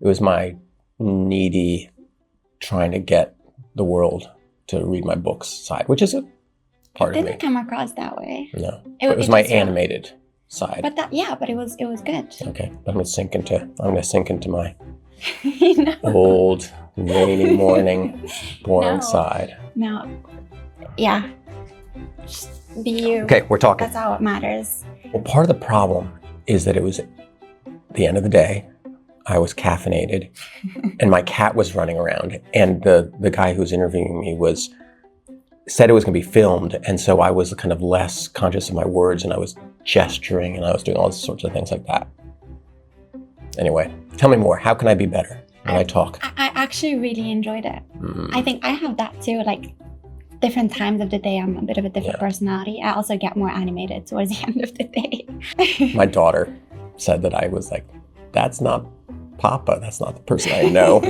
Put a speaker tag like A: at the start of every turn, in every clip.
A: It was my needy trying to get the world to read my books side, which is a part
B: It
A: of me.
B: didn't come across that way.
A: No, it was my animated side.
B: But it was good.
A: Okay, I'm gonna sink into my
B: No.
A: old rainy morning boring
B: No.
A: side.
B: No. Yeah. Just be you.
A: Okay, we're talking.
B: That's all it matters.
A: Well, part of the problem is that it was the end of the day. I was caffeinated and my cat was running around, and the guy who was interviewing me said it was going to be filmed, and so I was kind of less conscious of my words, and I was gesturing and I was doing all sorts of things like that. Anyway, tell me more. How can I be better when I talk?
B: I actually really enjoyed it. I think I have that too, like different times of the day. I'm a bit of a different personality. I also get more animated towards the end of the day.
A: My daughter said that I was like, that's not Papa. That's not the person I know.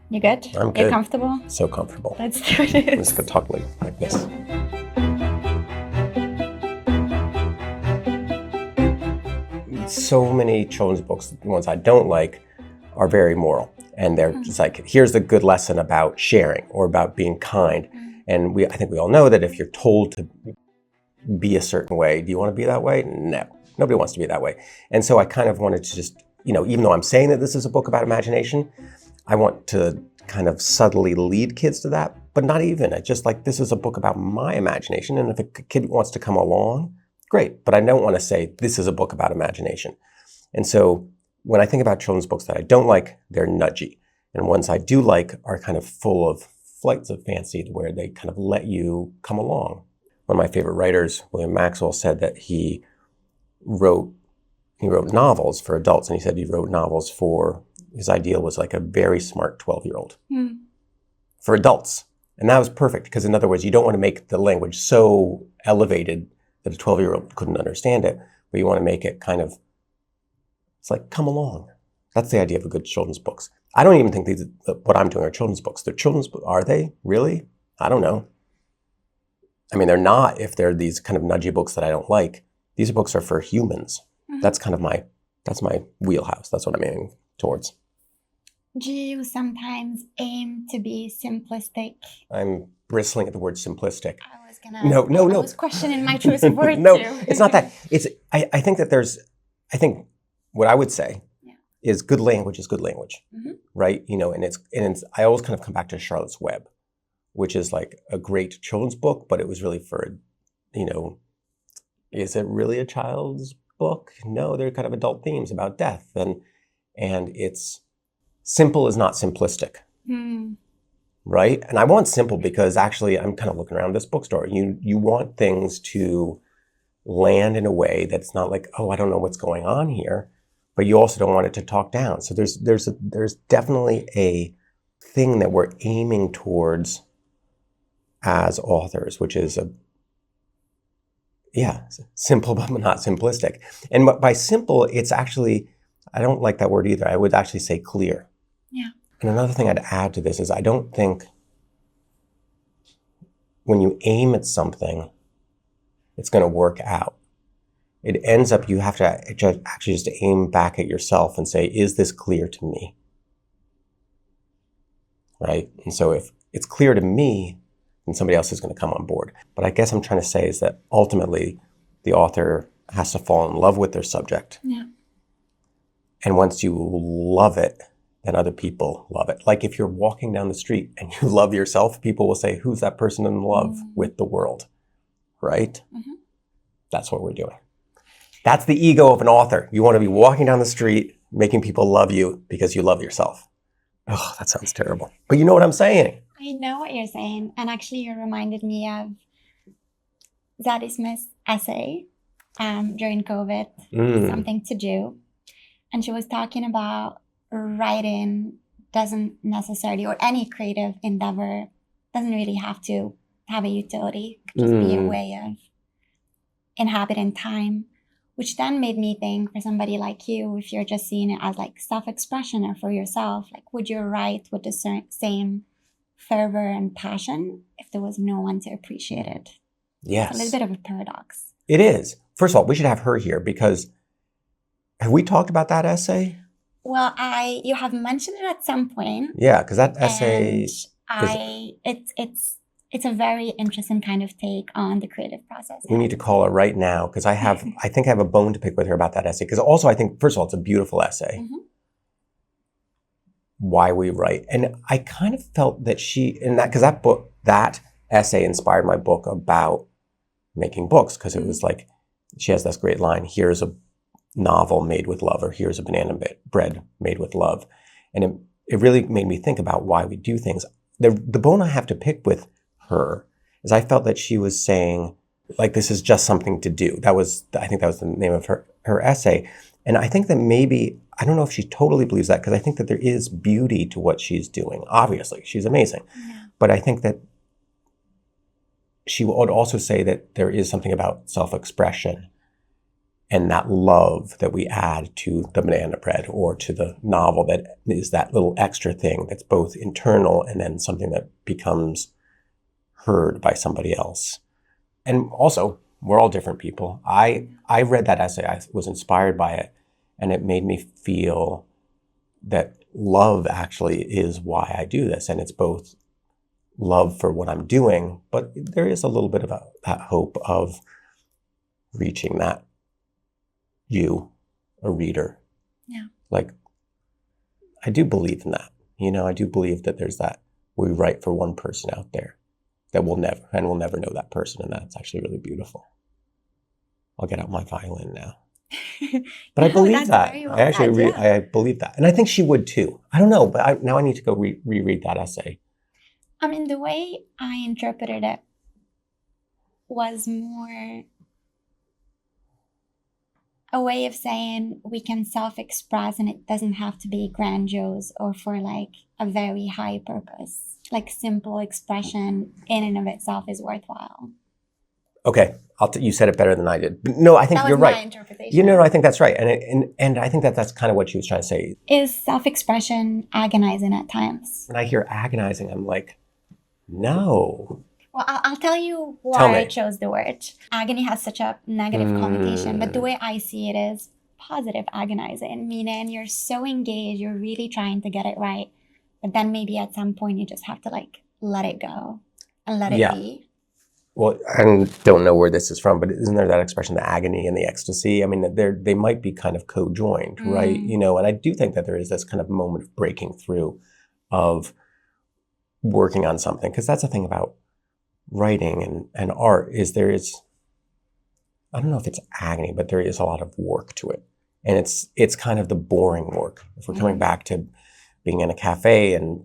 B: You good?
A: I'm good.
B: You're comfortable?
A: So comfortable.
B: Let's do this.
A: I'm just going to talk like this. So many children's books, the ones I don't like, are very moral. And they're just like, here's the good lesson about sharing or about being kind. And I think we all know that if you're told to be a certain way, do you want to be that way? No, nobody wants to be that way. And so I kind of wanted to just, even though I'm saying that this is a book about imagination, I want to kind of subtly lead kids to that, but not even. It's just like, this is a book about my imagination. And if a kid wants to come along, great. But I don't want to say this is a book about imagination. And so when I think about children's books that I don't like, they're nudgy. And ones I do like are kind of full of flights of fancy where they kind of let you come along. One of my favorite writers, William Maxwell, said that he wrote novels for adults, and he said he wrote novels his ideal was like a very smart 12-year-old for adults. And that was perfect because, in other words, you don't want to make the language so elevated that a 12-year-old couldn't understand it, but you want to make it kind of, it's like, come along. That's the idea of a good children's books. I don't even think what I'm doing are children's books. They're children's books. Are they? Really? I don't know. I mean, they're not if they're these kind of nudgy books that I don't like. These books are for humans. That's kind of that's my wheelhouse. That's what I'm aiming towards.
B: Do you sometimes aim to be simplistic?
A: I'm bristling at the word simplistic.
B: I was gonna.
A: No.
B: I was questioning my choice of words
A: No,
B: too.
A: It's not that. I think what I would say is good language is good language, right? And it's. I always kind of come back to Charlotte's Web, which is like a great children's book, but it was really for, is it really a child's book? No, they're kind of adult themes about death, and it's simple is not simplistic, right? And I want simple because actually I'm kind of looking around this bookstore. You want things to land in a way that's not like, oh, I don't know what's going on here, but you also don't want it to talk down. So there's definitely a thing that we're aiming towards as authors, which is simple but not simplistic. And by simple, it's actually, I don't like that word either. I would actually say clear.
B: Yeah.
A: And another thing I'd add to this is I don't think when you aim at something, it's going to work out. It ends up, you have to actually just aim back at yourself and say, is this clear to me? Right? And so if it's clear to me, then somebody else is going to come on board. But I guess I'm trying to say is that ultimately the author has to fall in love with their subject.
B: Yeah.
A: And once you love it, then other people love it. Like if you're walking down the street and you love yourself, people will say, who's that person in love with the world? Right? That's what we're doing. That's the ego of an author. You want to be walking down the street, making people love you because you love yourself. Oh, that sounds terrible. But you know what I'm saying.
B: I know what you're saying. And actually, you reminded me of Zadie Smith's essay during COVID, Something to Do. And she was talking about writing doesn't necessarily, or any creative endeavor doesn't really have to have a utility. It could just be a way of inhabiting time, which then made me think, for somebody like you, if you're just seeing it as like self-expression or for yourself, like would you write with the same fervor and passion if there was no one to appreciate it?
A: Yes.
B: It's a little bit of a paradox.
A: It is. First of all, we should have her here because have we talked about that essay?
B: Well, you have mentioned it at some point.
A: Yeah, because that essay
B: It's a very interesting kind of take on the creative process.
A: We need to call her right now, because I think I have a bone to pick with her about that essay. Because also I think, first of all, it's a beautiful essay.
B: Mm-hmm.
A: Why we write. And I kind of felt that because that essay inspired my book about making books, because it was like, she has this great line, here's a novel made with love, or here's a banana bread made with love. And it really made me think about why we do things. The bone I have to pick with her is I felt that she was saying, like, this is just something to do. I think that was the name of her essay. And I think that maybe, I don't know if she totally believes that, because I think that there is beauty to what she's doing. Obviously, she's amazing. Yeah. But I think that she would also say that there is something about self-expression and that love that we add to the banana bread or to the novel, that is that little extra thing that's both internal and then something that becomes heard by somebody else. And also, we're all different people. I read that essay, I was inspired by it, and it made me feel that love actually is why I do this. And it's both love for what I'm doing, but there is a little bit of that hope of reaching that a reader.
B: Yeah.
A: Like, I do believe in that. I do believe that there's that, we write for one person out there that we'll never know that person. And that's actually really beautiful. I'll get out my violin now. But I believe that. I believe that. And I think she would too. I don't know, but now I need to go reread that essay.
B: I mean, the way I interpreted it was more a way of saying we can self-express and it doesn't have to be grandiose or for like a very high purpose. Like simple expression in and of itself is worthwhile.
A: Okay, you said it better than I did. No, I think you're right.
B: That was my interpretation.
A: I think that's right, and I think that's kind of what she was trying to say.
B: Is self-expression agonizing at times?
A: When I hear agonizing, I'm like, no.
B: Well, I'll tell you why I chose the word. Agony has such a negative connotation, but the way I see it is positive agonizing, meaning you're so engaged, you're really trying to get it right, but then maybe at some point you just have to like let it go and let it be.
A: Well, I don't know where this is from, but isn't there that expression, the agony and the ecstasy? I mean, they might be kind of co-joined, right? And I do think that there is this kind of moment of breaking through, of working on something, because that's the thing about writing and art is I don't know if it's agony, but there is a lot of work to it. And it's kind of the boring work. If we're coming back to being in a cafe and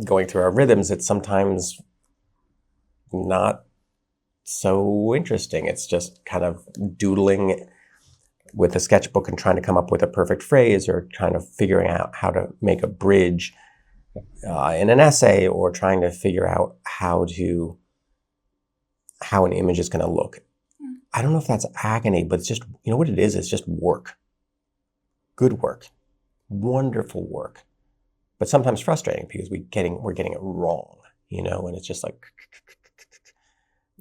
A: going through our rhythms, it's sometimes not so interesting. It's just kind of doodling with a sketchbook and trying to come up with a perfect phrase, or trying to figuring out how to make a bridge in an essay, or trying to figure out how an image is going to look. I don't know if that's agony, but it's just, what it is? It's just work. Good work. Wonderful work. But sometimes frustrating because we're getting it wrong, and it's just like,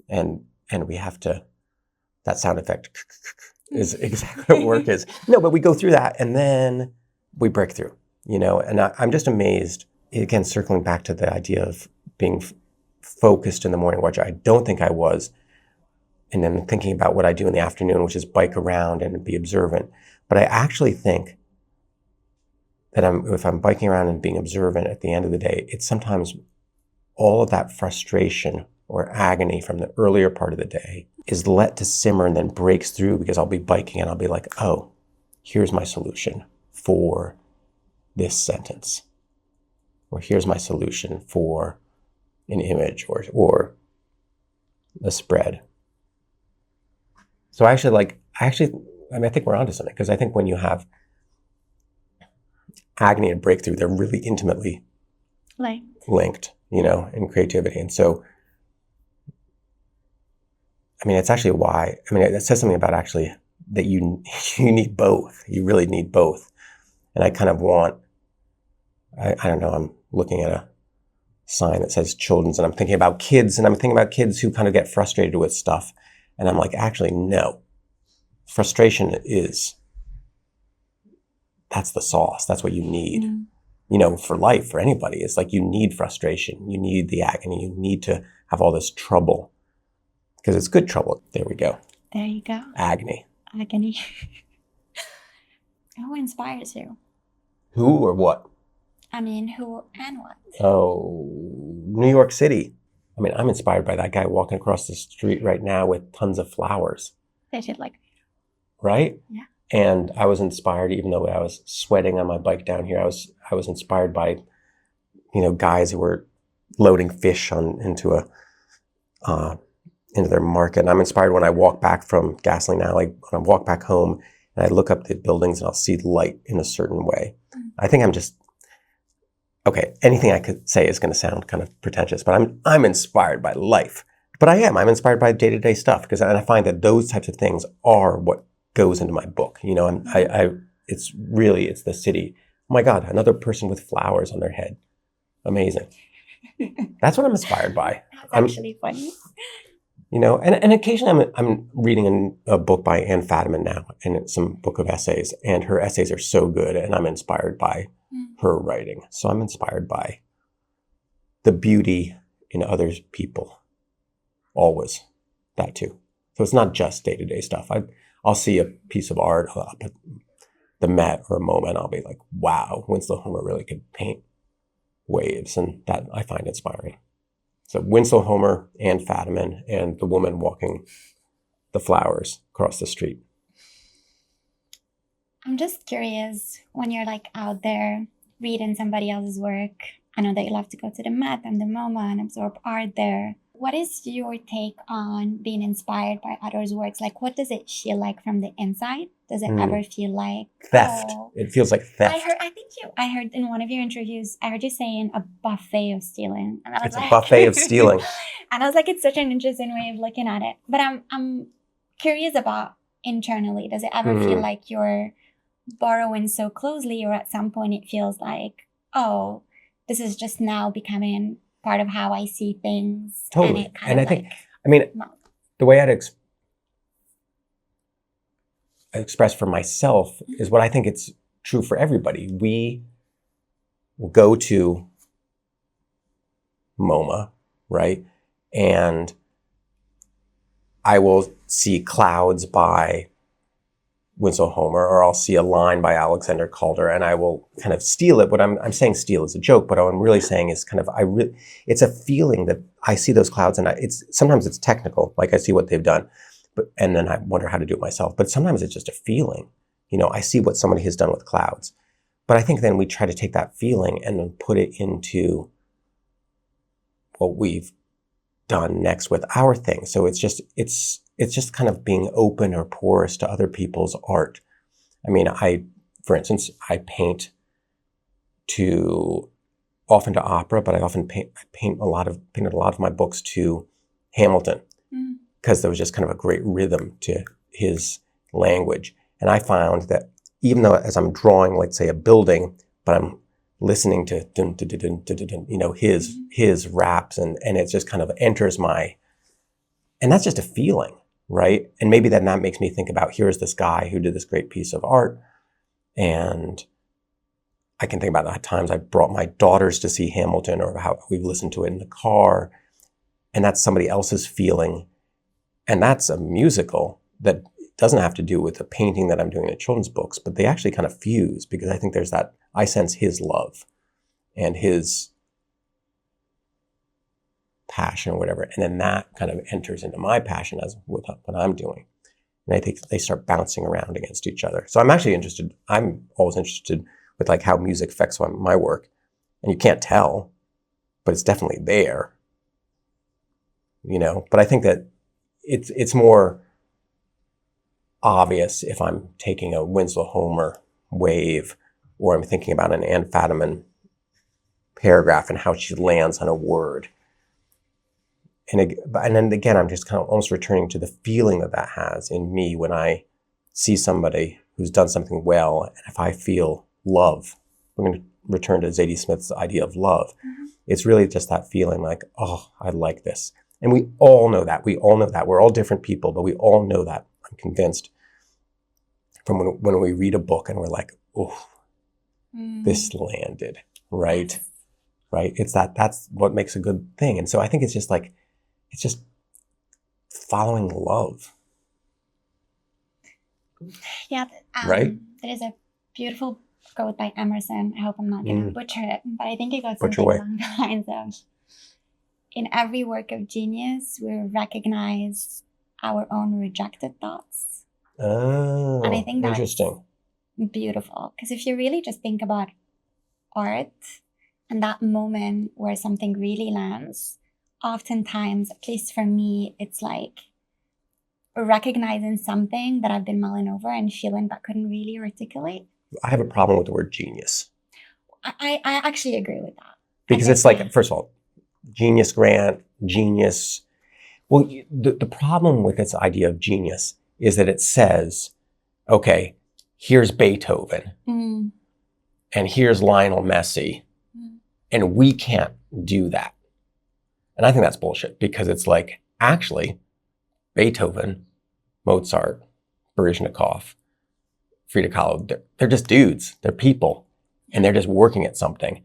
A: and we have to, that sound effect is exactly what work is. No, but we go through that and then we break through, and I'm just amazed, again, circling back to the idea of being focused in the morning, which I don't think I was, and then thinking about what I do in the afternoon, which is bike around and be observant. But I actually think that if I'm biking around and being observant at the end of the day, it's sometimes all of that frustration or agony from the earlier part of the day is let to simmer and then breaks through, because I'll be biking and I'll be like, oh, here's my solution for this sentence. Or here's my solution for an image or a spread. So I think we're onto something, because I think when you have agony and breakthrough, they're really intimately linked, in creativity. And so, it's actually why, it says something about actually that you need both. You really need both. And I kind of want, I don't know, I'm looking at a sign that says children's, and I'm thinking about kids who kind of get frustrated with stuff. And I'm like, actually, no. Frustration is that's the sauce. That's what you need.
B: Mm.
A: You know, for life, for anybody, it's like you need frustration. You need the agony. You need to have all this trouble because it's good trouble. There we go.
B: There you go.
A: Agony.
B: Agony. Who inspires you?
A: Who or what?
B: I mean, who and what?
A: Oh, New York City. I mean, I'm inspired by that guy walking across the street right now with tons of flowers.
B: They should like.
A: Right?
B: Yeah.
A: And I was inspired, even though I was sweating on my bike down here. I was inspired by, you know, guys who were loading fish into their market. And I'm inspired when I walk back from Gasoline Alley, when I walk back home and I look up the buildings and I'll see light in a certain way. I think I'm just, okay, anything I could say is going to sound kind of pretentious, but I'm inspired by life. But I'm inspired by day-to-day stuff and I find that those types of things are what goes into my book. You know, it's the city. Oh my God, another person with flowers on their head. Amazing. That's what I'm inspired by.
B: That's actually funny.
A: You know, and occasionally I'm reading a book by Anne Fadiman now, and it's some book of essays, and her essays are so good, and I'm inspired by her writing. So I'm inspired by the beauty in other people. Always. That too. So it's not just day-to-day stuff. I'll see a piece of art up at the Met or a MoMA, and I'll be like, wow, Winslow Homer really could paint waves, and that I find inspiring. So Winslow Homer, Anne Fadiman, and the woman walking the flowers across the street.
B: I'm just curious, when you're like out there reading somebody else's work, I know that you love to go to the Met and the MoMA and absorb art there. What is your take on being inspired by others' works? Like, what does it feel like from the inside? Does it ever feel like
A: theft?
B: Oh,
A: It feels like theft.
B: I heard in one of your interviews, I heard you saying a buffet of stealing. And
A: It's a buffet of stealing.
B: And I was like, it's such an interesting way of looking at it. But I'm curious about internally. Does it ever feel like you're borrowing so closely, or at some point it feels like, oh, this is just now becoming part of how I see things?
A: Totally. And I think,
B: no.
A: the way I'd express for myself is what I think it's true for everybody. We will go to MoMA, right? And I will see clouds by Winslow Homer, or I'll see a line by Alexander Calder, and I will kind of steal it. What I'm saying steal is a joke, but what I'm really saying is kind of, it's a feeling that I see those clouds, and sometimes it's technical, like I see what they've done, and then I wonder how to do it myself. But sometimes it's just a feeling. You know, I see what somebody has done with clouds. But I think then we try to take that feeling and then put it into what we've done next with our thing. So it's just kind of being open or porous to other people's art. I mean, for instance, I paint often to opera, but I often painted a lot of my books to Hamilton, because there was just kind of a great rhythm to his language. And I found that even though as I'm drawing, let's say, a building, but I'm listening to dun, dun, dun, dun, dun, dun, you know, his raps, and it just kind of enters and that's just a feeling, right? And maybe then that makes me think about, here's this guy who did this great piece of art, and I can think about the times I brought my daughters to see Hamilton, or how we've listened to it in the car, and that's somebody else's feeling, and that's a musical that doesn't have to do with the painting that I'm doing in children's books, but they actually kind of fuse, because I think there's that, I sense his love and his passion or whatever. And then that kind of enters into my passion as with what I'm doing. And I think they start bouncing around against each other. So I'm always interested with like how music affects my work. And you can't tell, but it's definitely there, you know? But I think that it's more obvious if I'm taking a Winslow Homer wave, or I'm thinking about an Anne Fadiman paragraph and how she lands on a word. And then again, I'm just kind of almost returning to the feeling that has in me when I see somebody who's done something well, and if I feel love. We're going to return to Zadie Smith's idea of love. It's really just that feeling like, oh, I like this. And we all know that. We all know that. We're all different people, but we all know that. I'm convinced from when we read a book and we're like, oh, this landed, right? Right? It's that's what makes a good thing. And so I think it's just following love.
B: Yeah.
A: Right?
B: There is a beautiful quote by Emerson. I hope I'm not going to butcher it, but I think it goes
A: Butcher
B: something
A: away.
B: along the lines of, in every work of genius, we recognize our own rejected thoughts.
A: Oh,
B: And I think that's
A: interesting.
B: beautiful. Because if you really just think about art and that moment where something really lands, oftentimes, at least for me, it's like recognizing something that I've been mulling over and feeling but couldn't really articulate.
A: I have a problem with the word genius.
B: I actually agree with that.
A: Because it's like, first of all, genius grant, genius. Well, the problem with this idea of genius is that it says, okay, here's Beethoven and here's Lionel Messi, and we can't do that. And I think that's bullshit, because it's like, actually, Beethoven, Mozart, Baryshnikov, Frida Kahlo, they're just dudes. They're people, and they're just working at something.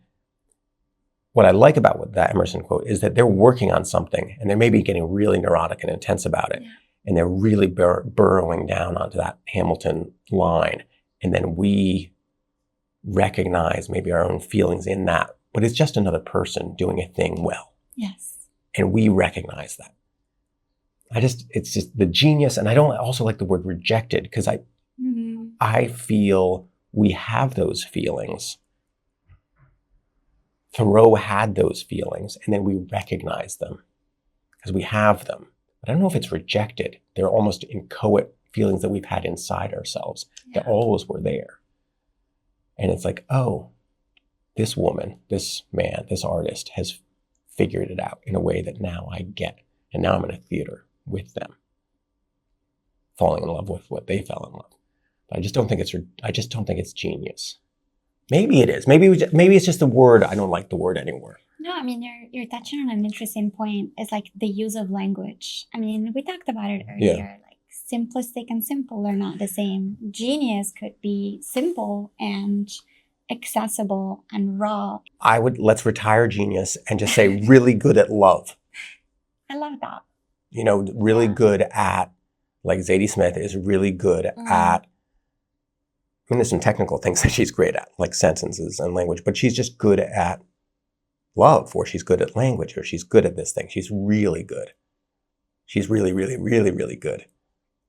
A: What I like about that Emerson quote is that they're working on something, and they're maybe getting really neurotic and intense about it. Yeah. And they're really burrowing down onto that Hamilton line. And then we recognize maybe our own feelings in that, but it's just another person doing a thing well.
B: Yes.
A: And we recognize that. It's just the genius. And I don't also like the word rejected, because I feel we have those feelings. Thoreau had those feelings, and then we recognize them because we have them. But I don't know if it's rejected. They're almost inchoate feelings that we've had inside ourselves that always were there. And it's like, oh, this woman, this man, this artist has figured it out in a way that now I get. And now I'm in a theater with them, falling in love with what they fell in love. But I just don't think it's genius. Maybe it is. Maybe it's just the word. I don't like the word anymore.
B: No, I mean, you're touching on an interesting point. It's like the use of language. I mean, we talked about it earlier. Yeah. Like simplistic and simple are not the same. Genius could be simple and accessible and raw.
A: Let's retire genius and just say really good at love.
B: I love that.
A: Really good at, like Zadie Smith is really good at. I mean, there's some technical things that she's great at, like sentences and language, but she's just good at love, or she's good at language, or she's good at this thing. She's really good. She's really, really, really, really good.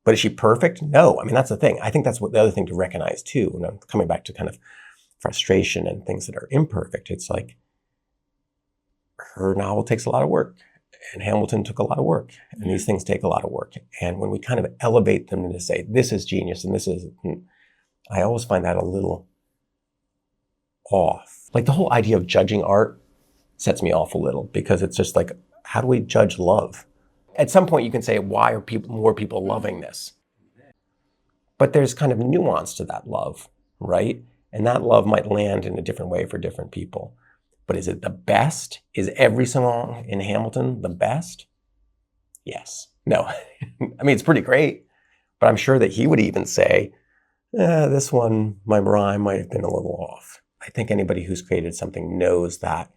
A: But is she perfect? No. I mean, that's the thing. I think that's the other thing to recognize too. When I'm coming back to kind of frustration and things that are imperfect, it's like her novel takes a lot of work, and Hamilton took a lot of work, and these things take a lot of work. And when we kind of elevate them to say, this is genius and this isn't, I always find that a little off. Like the whole idea of judging art sets me off a little, because it's just like, how do we judge love? At some point you can say, why are more people loving this? But there's kind of nuance to that love, right? And that love might land in a different way for different people. But is it the best? Is every song in Hamilton the best? Yes. No. I mean, it's pretty great, but I'm sure that he would even say, this one, my rhyme might have been a little off. I think anybody who's created something knows that.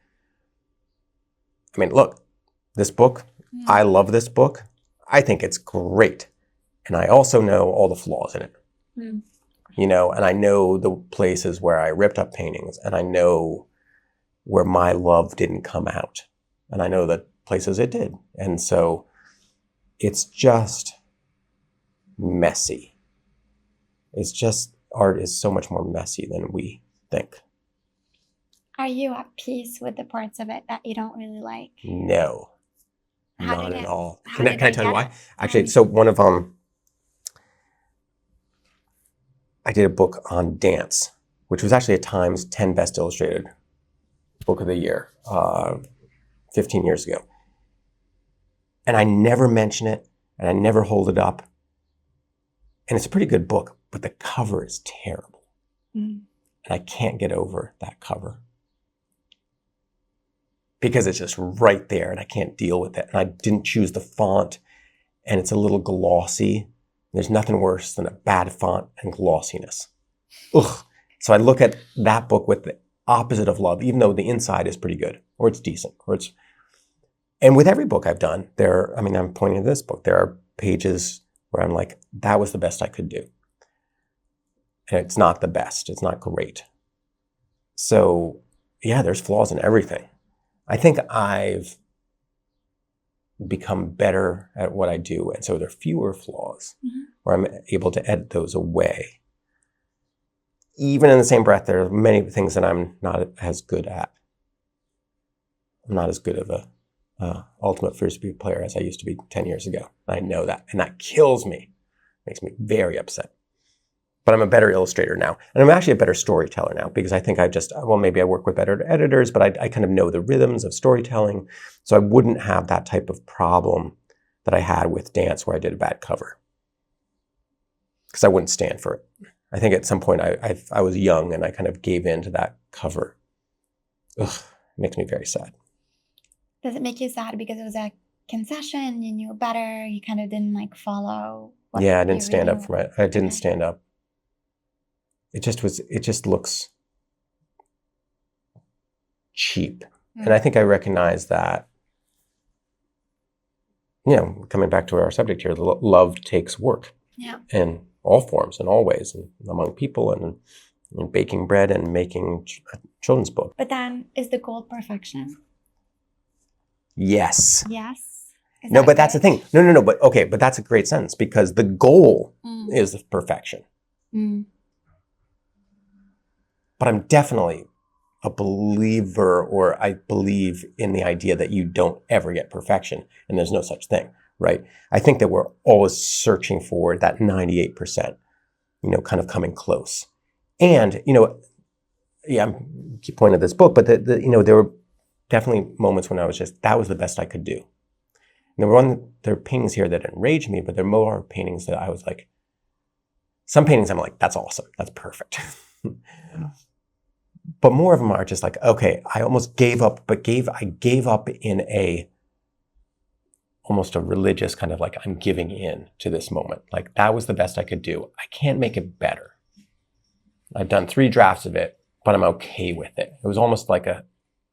A: I mean, look, this book, I love this book. I think it's great. And I also know all the flaws in it. And I know the places where I ripped up paintings, and I know where my love didn't come out. And I know the places it did. And so it's just messy. It's just, art is so much more messy than we think.
B: Are you at peace with the parts of it that you don't really like?
A: No, not at all. Can I tell you why? Actually, so one of I did a book on dance, which was actually a Times 10 Best Illustrated Book of the Year 15 years ago. And I never mention it, and I never hold it up. And it's a pretty good book, but the cover is terrible. And I can't get over that cover, because it's just right there and I can't deal with it. And I didn't choose the font, and it's a little glossy. There's nothing worse than a bad font and glossiness. Ugh. So I look at that book with the opposite of love, even though the inside is pretty good, or it's decent, and with every book I've done, I'm pointing to this book, there are pages where I'm like, that was the best I could do. And it's not the best, it's not great. So yeah, there's flaws in everything. I think I've become better at what I do, and so there are fewer flaws where I'm able to edit those away. Even in the same breath, there are many things that I'm not as good at. I'm not as good of a ultimate frisbee player as I used to be 10 years ago. I know that, and that kills me. Makes me very upset. But I'm a better illustrator now, and I'm actually a better storyteller now, because I think maybe I work with better editors, but I kind of know the rhythms of storytelling, so I wouldn't have that type of problem that I had with dance where I did a bad cover, because I wouldn't stand for it. I think at some point I was young and I kind of gave in to that cover. Ugh, it makes me very sad.
B: Does it make you sad because it was a concession, you knew better, you kind of didn't follow?
A: Yeah, I didn't stand up for it. I didn't stand up. It just looks cheap. And I think I recognize that, coming back to our subject here, love takes work.
B: Yeah.
A: In all forms and all ways, and among people, and baking bread and making a children's book.
B: But then, is the goal perfection?
A: Yes.
B: Yes.
A: No, but that's the thing. No. But okay, but that's a great sentence, because the goal is perfection. But I'm definitely a believer, or I believe in the idea that you don't ever get perfection, and there's no such thing, right? I think that we're always searching for that 98%, kind of coming close. And, I keep pointing at this book, but there were definitely moments when I was that was the best I could do. And there are paintings here that enraged me, but there are more paintings that I was like, some paintings I'm like, that's awesome, that's perfect. But more of them are just like, okay, I almost gave up, but I gave up in almost a religious kind of like, I'm giving in to this moment. Like, that was the best I could do. I can't make it better. I've done 3 drafts of it, but I'm okay with it. It was almost like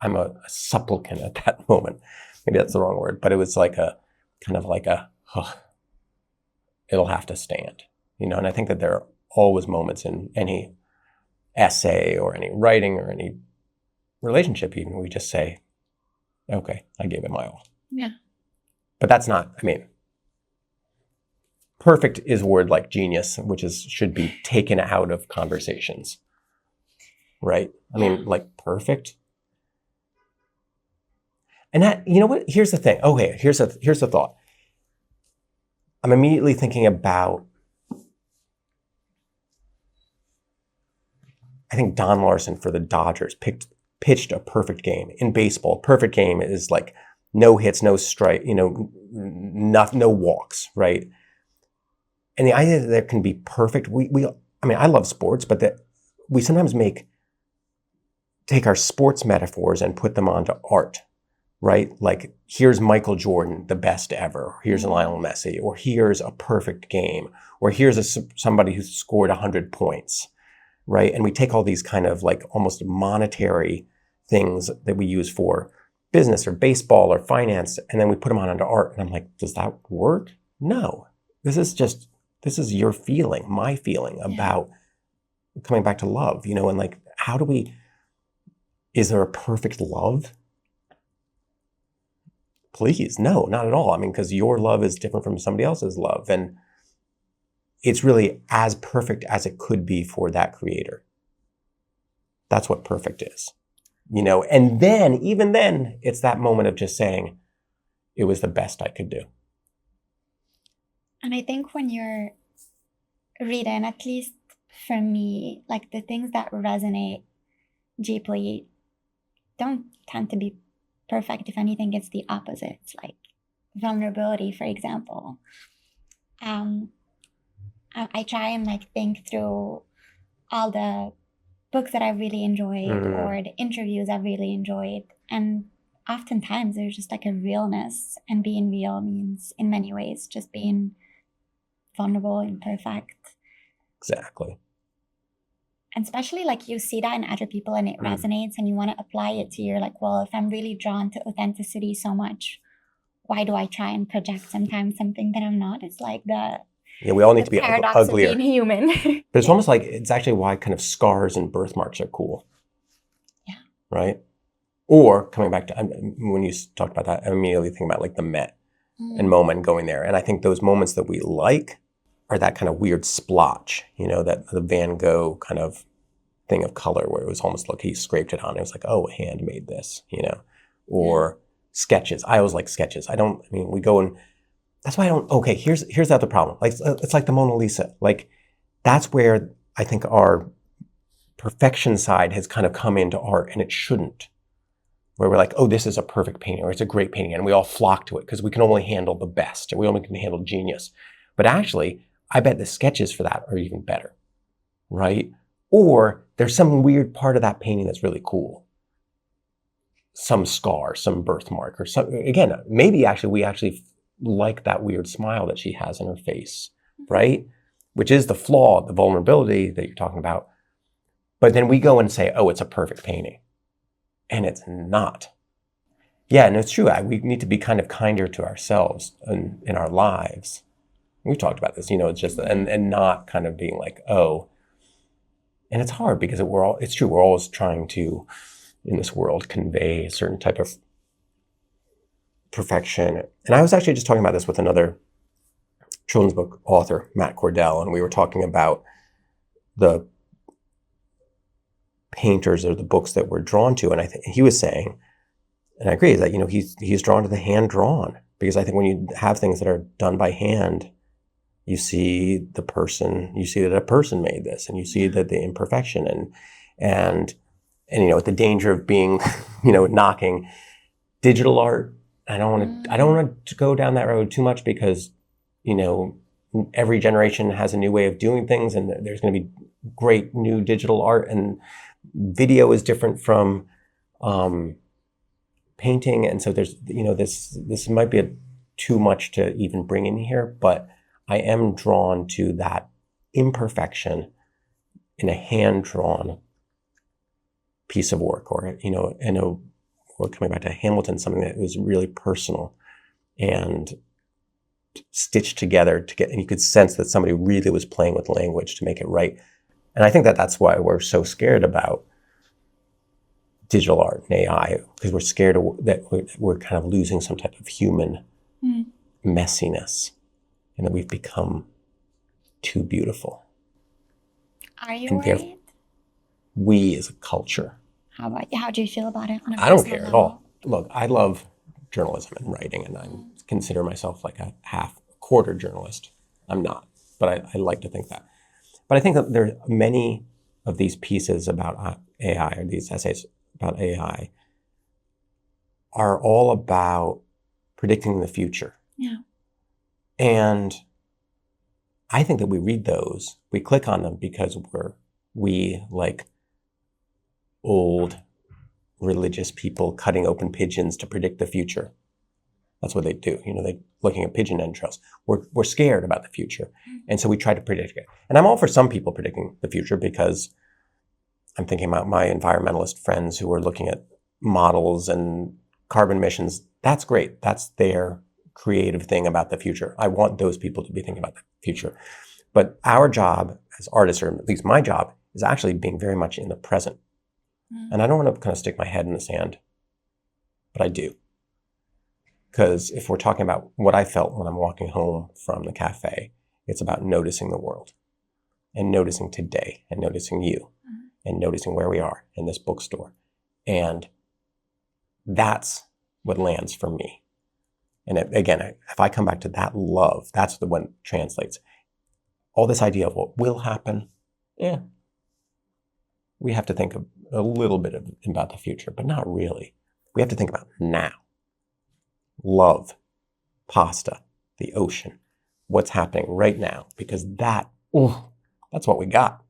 A: I'm a supplicant at that moment. Maybe that's the wrong word, but it was like it'll have to stand, and I think that there are always moments in any essay or any writing or any relationship even, we just say, okay, I gave it my all.
B: Yeah.
A: But that's not, perfect is a word like genius, which should be taken out of conversations, right? Like perfect. And that, what? Here's the thing. Okay, here's the thought. I'm immediately thinking about, I think Don Larson for the Dodgers pitched a perfect game. In baseball, perfect game is like no hits, no strike, no walks, right? And the idea that there can be perfect, I love sports, but that we sometimes take our sports metaphors and put them onto art, right? Like, here's Michael Jordan, the best ever. Here's Lionel Messi, or here's a perfect game, or here's somebody who scored 100 points. Right? And we take all these kind of like almost monetary things that we use for business or baseball or finance, and then we put them onto art. And I'm like, does that work? No. This is your feeling, my feeling about coming back to love, and like, is there a perfect love? Please, no, not at all. Because your love is different from somebody else's love. And it's really as perfect as it could be for that creator. That's what perfect is, and then, even then, it's that moment of just saying, it was the best I could do.
B: And I think when you're reading, at least for me, like the things that resonate deeply don't tend to be perfect. If anything, it's the opposite. It's like vulnerability, for example. I try and think through all the books that I really enjoyed or the interviews I really enjoyed. And oftentimes there's just like a realness, and being real means in many ways just being vulnerable, imperfect.
A: Exactly.
B: And especially like you see that in other people and it resonates and you want to apply it to your like, well, if I'm really drawn to authenticity so much, why do I try and project sometimes something that I'm not? It's like
A: we all need to be
B: paradox
A: uglier.
B: of being human.
A: But it's almost like, it's actually why kind of scars and birthmarks are cool.
B: Yeah.
A: Right? Or coming back to, when you talked about that, I immediately think about like the Met and MoMA and going there. And I think those moments that we like are that kind of weird splotch, that the Van Gogh kind of thing of color where it was almost like he scraped it on. It was like, oh, Handmade this, or sketches. I always like sketches. We go and that's why okay, here's the other problem. Like, it's like the Mona Lisa. Like, that's where I think our perfection side has kind of come into art, and it shouldn't. Where we're like, oh, this is a perfect painting, or it's a great painting, and we all flock to it because we can only handle the best, and we only can handle genius. But actually, I bet the sketches for that are even better, right? Or there's some weird part of that painting that's really cool. Some scar, some birthmark, or some, again, maybe actually we actually like that weird smile that she has in her face, right? Which is the flaw, the vulnerability that you're talking about. But then we go and say, oh, it's a perfect painting. And it's not. Yeah, and it's true. We need to be kind of kinder to ourselves in our lives. We've talked about this, it's just, and not kind of being like, oh. And it's hard because it's true, we're always trying to, in this world, convey a certain type of perfection. And I was actually just talking about this with another children's book author, Matt Cordell, and we were talking about the painters or the books that we're drawn to. And I think he was saying, and I agree, that, he's drawn to the hand-drawn. Because I think when you have things that are done by hand, you see that a person made this, and you see that the imperfection and the danger of being, knocking digital art. I don't want to go down that road too much because, every generation has a new way of doing things, and there's going to be great new digital art, and video is different from painting. And so there's, this might be too much to even bring in here, but I am drawn to that imperfection in a hand-drawn piece of work, or, or coming back to Hamilton, something that was really personal and stitched together and you could sense that somebody really was playing with language to make it right. And I think that that's why we're so scared about digital art and AI, because we're scared that we're kind of losing some type of human messiness, and that we've become too beautiful.
B: Are you worried?
A: We as a culture.
B: How do you feel about it?
A: I don't care at all. Look, I love journalism and writing, and I consider myself like a quarter journalist. I'm not, but I like to think that. But I think that there are many of these pieces about AI, or these essays about AI, are all about predicting the future.
B: Yeah.
A: And I think that we read those, we click on them because we like old religious people cutting open pigeons to predict the future. That's what they do. They looking at pigeon entrails. We're scared about the future. And so we try to predict it. And I'm all for some people predicting the future, because I'm thinking about my environmentalist friends who are looking at models and carbon emissions. That's great. That's their creative thing about the future. I want those people to be thinking about the future. But our job as artists, or at least my job, is actually being very much in the present. And I don't want to kind of stick my head in the sand, but I do. Because if we're talking about what I felt when I'm walking home from the cafe, it's about noticing the world, and noticing today, and noticing you, and noticing where we are in this bookstore. And that's what lands for me. And again, if I come back to that love, that's the one translates. All this idea of what will happen, we have to think a little bit about the future, but not really. We have to think about now. Love, pasta, the ocean, what's happening right now, because that's what we got.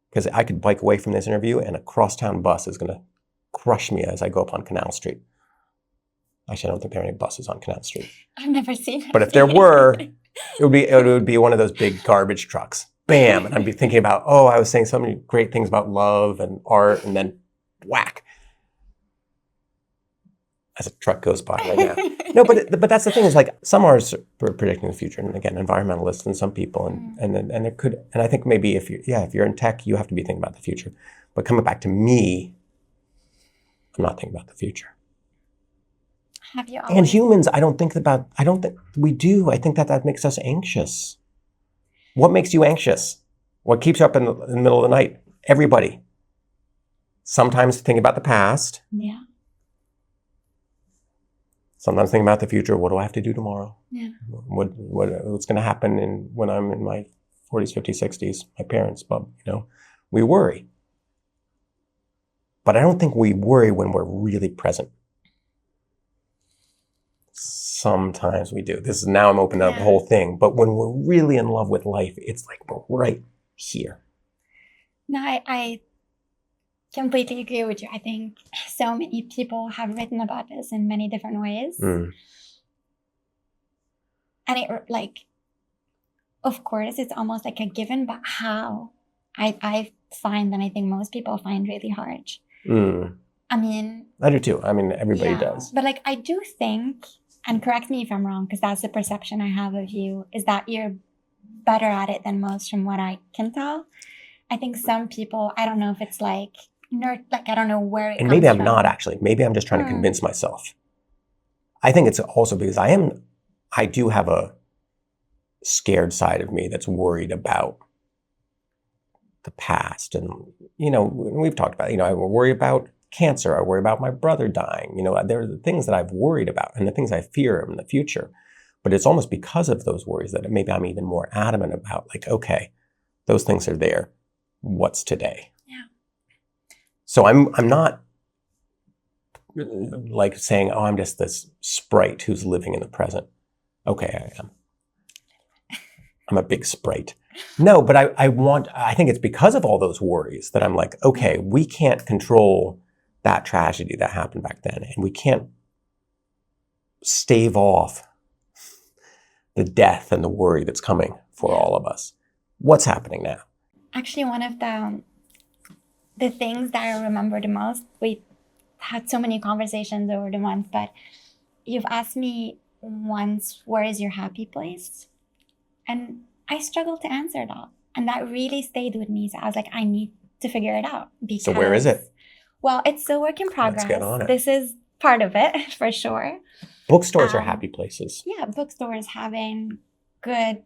A: Because I could bike away from this interview and a crosstown bus is going to crush me as I go up on Canal Street. Actually, I don't think there are any buses on Canal Street.
B: I've never seen it.
A: But if there were, it would be one of those big garbage trucks. bam, and I'd be thinking about, oh, I was saying so many great things about love and art, and then whack, as a truck goes by right now. No, but that's the thing, is like some artists are predicting the future, and again, environmentalists and some people, and there could, and I think maybe if you're in tech, you have to be thinking about the future. But coming back to me, I'm not thinking about the future.
B: Have you always...
A: And humans, I don't think we do. I think that makes us anxious. What makes you anxious? What keeps you up in the middle of the night? Everybody. Sometimes thinking about the past.
B: Yeah.
A: Sometimes thinking about the future. What do I have to do tomorrow?
B: Yeah.
A: What's going to happen when I'm in my 40s, 50s, 60s? My parents, but we worry. But I don't think we worry when we're really present. Sometimes we do. This is now I'm opening up the whole thing. But when we're really in love with life, it's like we're right here.
B: No, I completely agree with you. I think so many people have written about this in many different ways. And it, like, of course, it's almost like a given, but how I find, and I think most people find really hard. I mean...
A: I do too. I mean, everybody does.
B: But like, I do think, and correct me if I'm wrong, because that's the perception I have of you, is that you're better at it than most from what I can tell. I think some people, I don't know if it's like, I don't know where it comes from.
A: And maybe I'm not actually. Maybe I'm just trying to convince myself. I think it's also because I do have a scared side of me that's worried about the past. And, we've talked about, I worry about cancer. I worry about my brother dying. There are the things that I've worried about and the things I fear in the future. But it's almost because of those worries that maybe I'm even more adamant about, like, okay, those things are there. What's today?
B: Yeah.
A: So I'm not like saying, oh, I'm just this sprite who's living in the present. Okay, I am. I'm a big sprite. No, but I think it's because of all those worries that I'm like, okay, we can't control that tragedy that happened back then. And we can't stave off the death and the worry that's coming for all of us. What's happening now?
B: Actually, one of the things that I remember the most, we had so many conversations over the month, but you've asked me once, where is your happy place? And I struggled to answer that. And that really stayed with me. So I was like, I need to figure it out.
A: So where is it?
B: Well, it's still work in progress.
A: Let's get on it.
B: This is part of it, for sure.
A: Bookstores are happy places.
B: Yeah, bookstores having good,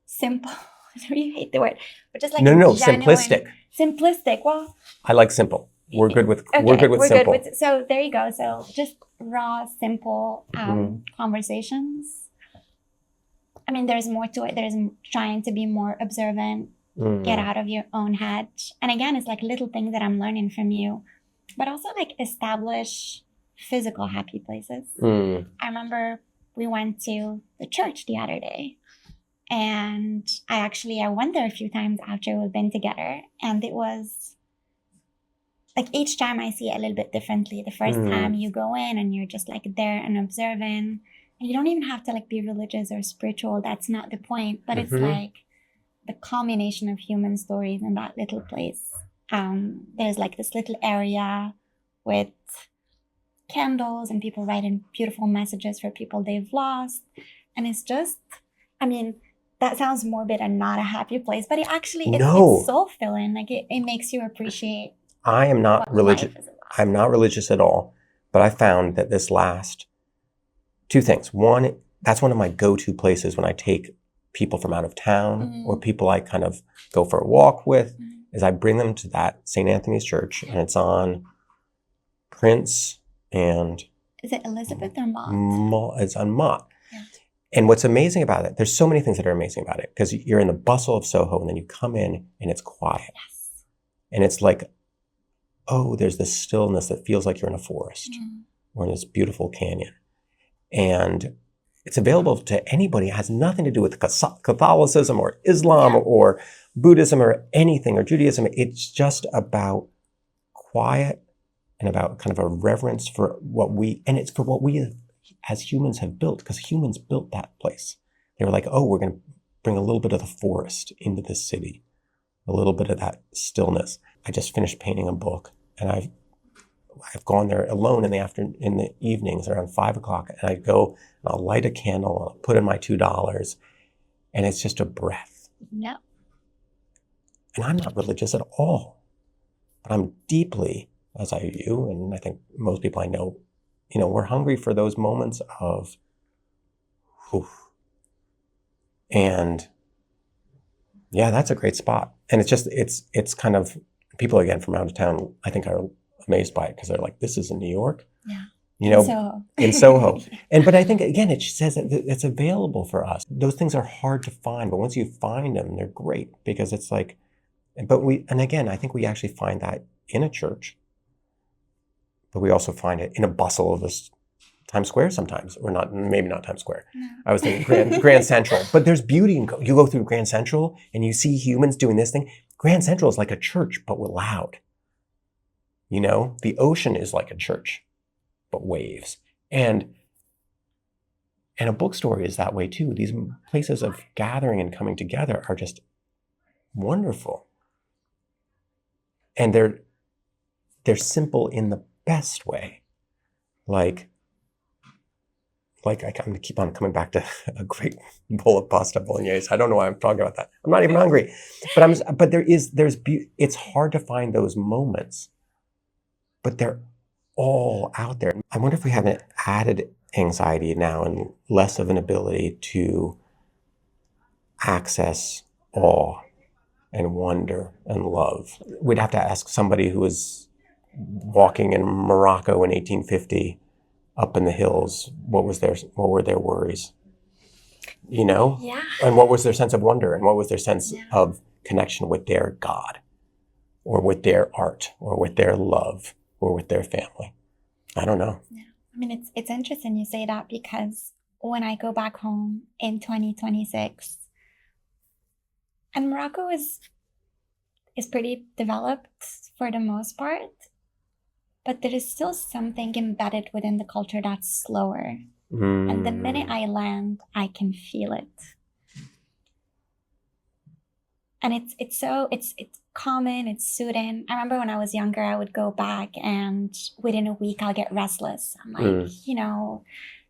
B: simple, I really hate the word, but just like
A: simplistic.
B: Simplistic. Well,
A: I like simple. We're good with simple.
B: So there you go. So just raw, simple conversations. I mean, there's more to it. There's trying to be more observant, get out of your own head. And again, it's like little things that I'm learning from you, but also like establish physical happy places. I remember we went to the church the other day, and I went there a few times after we've been together, and it was like each time I see it a little bit differently. The first time you go in and you're just like there and observing. And you don't even have to like be religious or spiritual. That's not the point. But it's like the culmination of human stories in that little place. There's like this little area with candles and people writing beautiful messages for people they've lost. And it's just, I mean, that sounds morbid and not a happy place, but it actually it's soul-filling. Like it makes you appreciate.
A: I am not religious. I'm not religious at all. But I found that this last two things. One, that's one of my go-to places when I take people from out of town or people I kind of go for a walk with, is I bring them to that St. Anthony's Church, and it's on Prince and...
B: Is it Elizabeth or Mott?
A: It's on Mott.
B: Yeah.
A: And what's amazing about it, there's so many things that are amazing about it, because you're in the bustle of Soho and then you come in and it's quiet.
B: Yes.
A: And it's like, oh, there's this stillness that feels like you're in a forest or in this beautiful canyon. And it's available to anybody. It has nothing to do with Catholicism or Islam or Buddhism or anything or Judaism. It's just about quiet and about kind of a reverence for what we, and it's for what we as humans have built, because humans built that place. They were like, oh, we're going to bring a little bit of the forest into the city, a little bit of that stillness. I just finished painting a book, and I've gone there alone in the evenings around 5 o'clock, and I go and I'll light a candle, and I'll put in my $2, and it's just a breath.
B: Yeah.
A: And I'm not religious at all, but I'm deeply, as are you, and I think most people I know, we're hungry for those moments of, whew. And yeah, that's a great spot. And it's kind of, people again from out of town, I think are amazed by it because they're like, this is in New York?
B: Yeah.
A: In Soho. But I think, again, it says that it's available for us. Those things are hard to find, but once you find them, they're great because it's like, and again, I think we actually find that in a church, but we also find it in a bustle of this Times Square sometimes, or not, maybe not Times Square.
B: No.
A: I was thinking Grand Central, but there's beauty in, you go through Grand Central and you see humans doing this thing. Grand Central is like a church, but with loud. The ocean is like a church, but waves. And a bookstore is that way too. These places of gathering and coming together are just wonderful. And they're simple in the best way. Like I'm going to keep on coming back to a great bowl of pasta bolognese. I don't know why I'm talking about that. I'm not even hungry, but it's hard to find those moments, but they're all out there. I wonder if we have an added anxiety now and less of an ability to access awe and wonder and love. We'd have to ask somebody who was walking in Morocco in 1850 up in the hills, what were their worries?
B: Yeah.
A: And what was their sense of wonder, and what was their sense of connection with their God, or with their art, or with their love, or with their family? I don't know.
B: Yeah. I mean, it's interesting you say that, because when I go back home in 2026, and Morocco is pretty developed for the most part, but there is still something embedded within the culture that's slower. And the minute I land, I can feel it. And it's common, it's soothing. I remember when I was younger, I would go back and within a week I'll get restless. I'm like,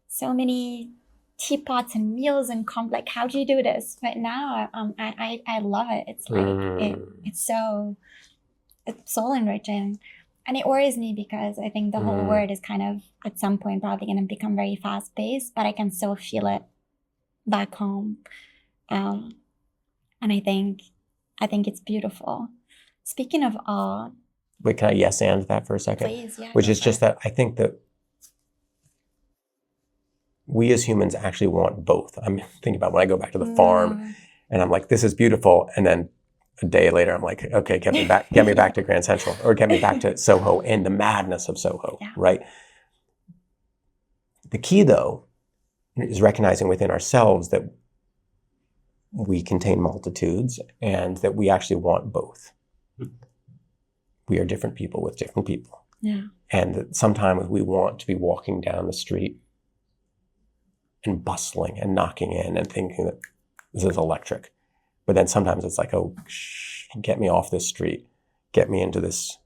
B: so many teapots and meals and like, how do you do this? But now I love it. It's like it's soul enriching. And it worries me because I think the whole world is kind of at some point probably going to become very fast paced, but I can still feel it back home. And I think it's beautiful. Speaking of awe.
A: Wait, can I yes and that for a second?
B: Please, yeah.
A: Which is just that I think that we as humans actually want both. I'm thinking about when I go back to the farm and I'm like, this is beautiful. And then a day later, I'm like, okay, get me back to Grand Central, or get me back to Soho and the madness of Soho, right? The key, though, is recognizing within ourselves that we contain multitudes and that we actually want both. We are different people with different people.
B: Yeah.
A: And that sometimes we want to be walking down the street and bustling and knocking in and thinking that this is electric. But then sometimes it's like, oh, get me off this street, get me into this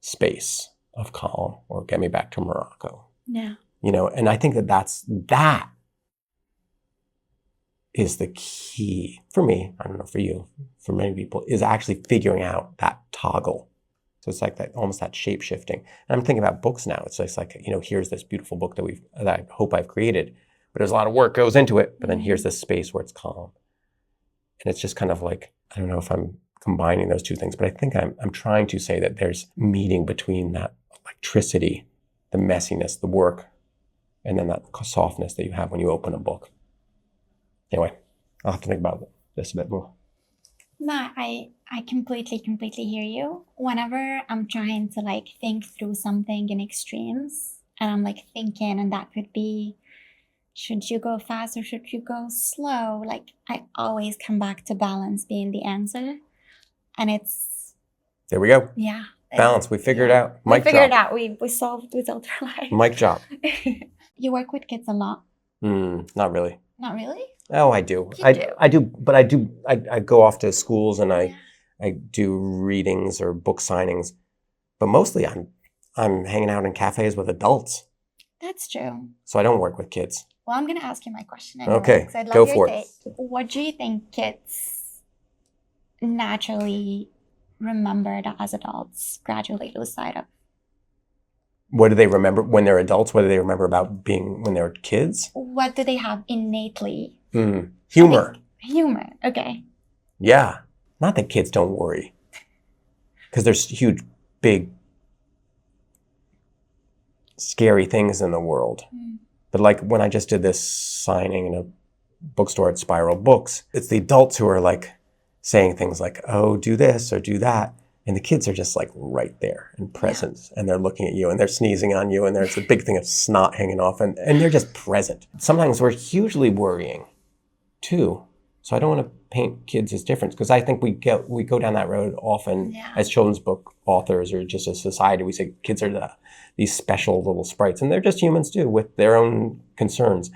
A: space of calm, or get me back to Morocco.
B: Yeah.
A: And I think that is the key for me. I don't know, for you, for many people, is actually figuring out that toggle. So it's like that, almost that shape shifting. And I'm thinking about books now. It's just like, here's this beautiful book that I hope I've created, but there's a lot of work goes into it. But then here's this space where it's calm. And it's just kind of like, I don't know if I'm combining those two things, but I think I'm trying to say that there's meeting between that electricity, the messiness, the work, and then that softness that you have when you open a book. Anyway, I'll have to think about this a bit more.
B: No, I completely hear you. Whenever I'm trying to think through something in extremes, and I'm thinking, and that could be, should you go fast or should you go slow? I always come back to balance being the answer. And it's...
A: There we go.
B: Yeah.
A: Balance. We figured it out.
B: We figured it out. We solved our life.
A: Mic drop.
B: You work with kids a lot.
A: Not really.
B: Not really?
A: Oh, I do.
B: You do?
A: I do, but I go off to schools and
B: Yeah.
A: I do readings or book signings, but mostly I'm hanging out in cafes with adults.
B: That's true.
A: So I don't work with kids.
B: Well, I'm going to ask you my question anyway.
A: Okay,
B: 'Cause I'd love
A: go
B: your
A: for it.
B: take. What do you think kids naturally remember that as adults gradually lose sight of?
A: What do they remember when they're adults? What do they remember about being when they were kids?
B: What do they have innately?
A: Humor.
B: Humor. Okay.
A: Yeah. Not that kids don't worry. Because there's huge, big, scary things in the world. But like when I just did this signing in a bookstore at Spiral Books, it's the adults who are like saying things like, oh, do this or do that. And the kids are just like right there and present, and they're looking at you and they're sneezing on you and there's a big thing of snot hanging off and they're just present. Sometimes we're hugely worrying too. So I don't want to paint kids as different because I think we go down that road often as children's book authors or just as society. We say kids are these special little sprites, and they're just humans too with their own concerns.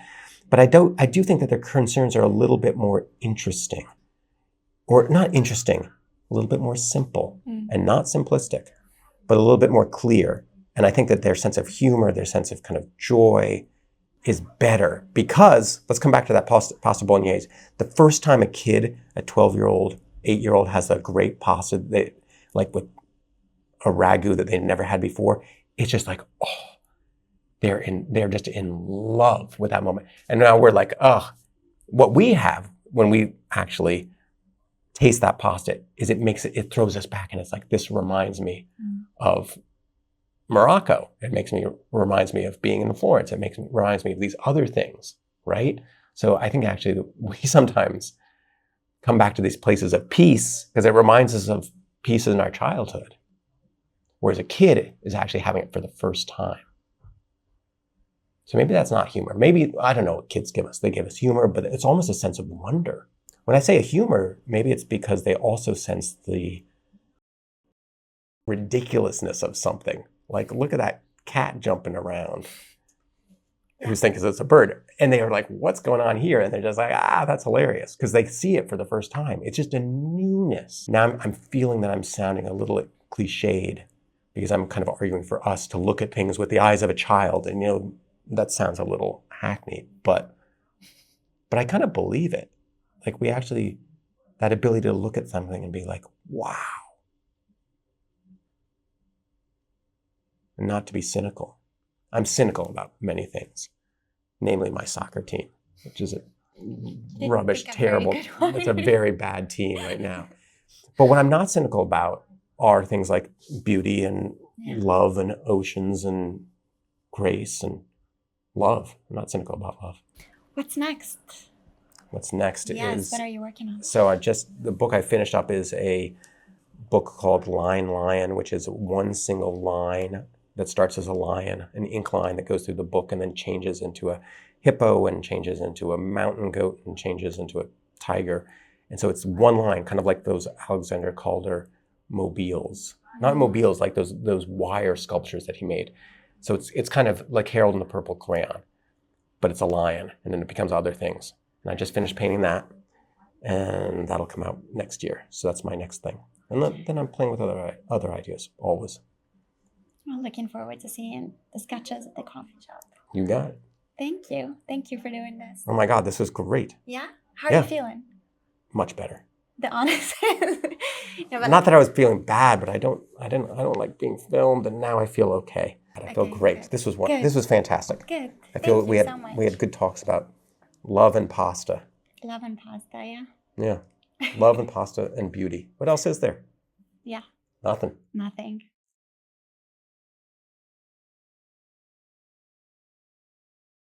A: But I do think that their concerns are a little bit more interesting, or not interesting, a little bit more simple and not simplistic, but a little bit more clear. And I think that their sense of humor, their sense of kind of joy is better because, let's come back to that pasta bolognese. The first time a kid, a 12-year-old, 8-year-old has a great pasta, like with a ragu that they've never had before, it's just like, oh, they're just in love with that moment. And now we're like, oh, what we have when we actually taste that pasta is it throws us back, and it's like, this reminds me of Morocco. Reminds me of being in Florence. Reminds me of these other things, right? So I think actually we sometimes come back to these places of peace because it reminds us of peace in our childhood. Whereas a kid is actually having it for the first time. So maybe that's not humor. Maybe, I don't know what kids give us. They give us humor, but it's almost a sense of wonder. When I say a humor, maybe it's because they also sense the ridiculousness of something. Like, look at that cat jumping around. Who's thinking it's a bird? And they are like, what's going on here? And they're just like, that's hilarious. Because they see it for the first time. It's just a newness. Now I'm feeling that I'm sounding a little cliched because I'm kind of arguing for us to look at things with the eyes of a child. And, that sounds a little hackneyed, but I kind of believe it. Like we actually, that ability to look at something and be like, wow. And not to be cynical. I'm cynical about many things, namely my soccer team, which is a rubbish, terrible, it's a very bad team right now. But what I'm not cynical about are things like beauty and love and oceans and grace and love. I'm not cynical about love.
B: What's next?
A: What's next is...
B: what are you working on?
A: So the book I finished up is a book called Line Lion, which is one single line that starts as a lion, an ink line that goes through the book and then changes into a hippo and changes into a mountain goat and changes into a tiger. And so it's one line, kind of like those Alexander Calder mobiles. Not mobiles, like those wire sculptures that he made. So it's kind of like Harold and the Purple Crayon, but it's a lion, and then it becomes other things. And I just finished painting that, and that'll come out next year. So that's my next thing. And then I'm playing with other ideas, always.
B: I'm looking forward to seeing the sketches at the coffee shop.
A: You got it.
B: Thank you. Thank you for doing this.
A: Oh my God, this was great.
B: Yeah? How are you feeling?
A: Much better.
B: The honest.
A: Not that I was feeling bad, but I don't like being filmed, and now I feel okay. I feel great. This was fantastic.
B: Good.
A: I feel we
B: so much.
A: had good talks about love and pasta.
B: Love and pasta, yeah.
A: Yeah. Love and pasta and beauty. What else is there?
B: Yeah.
A: Nothing.
B: Nothing.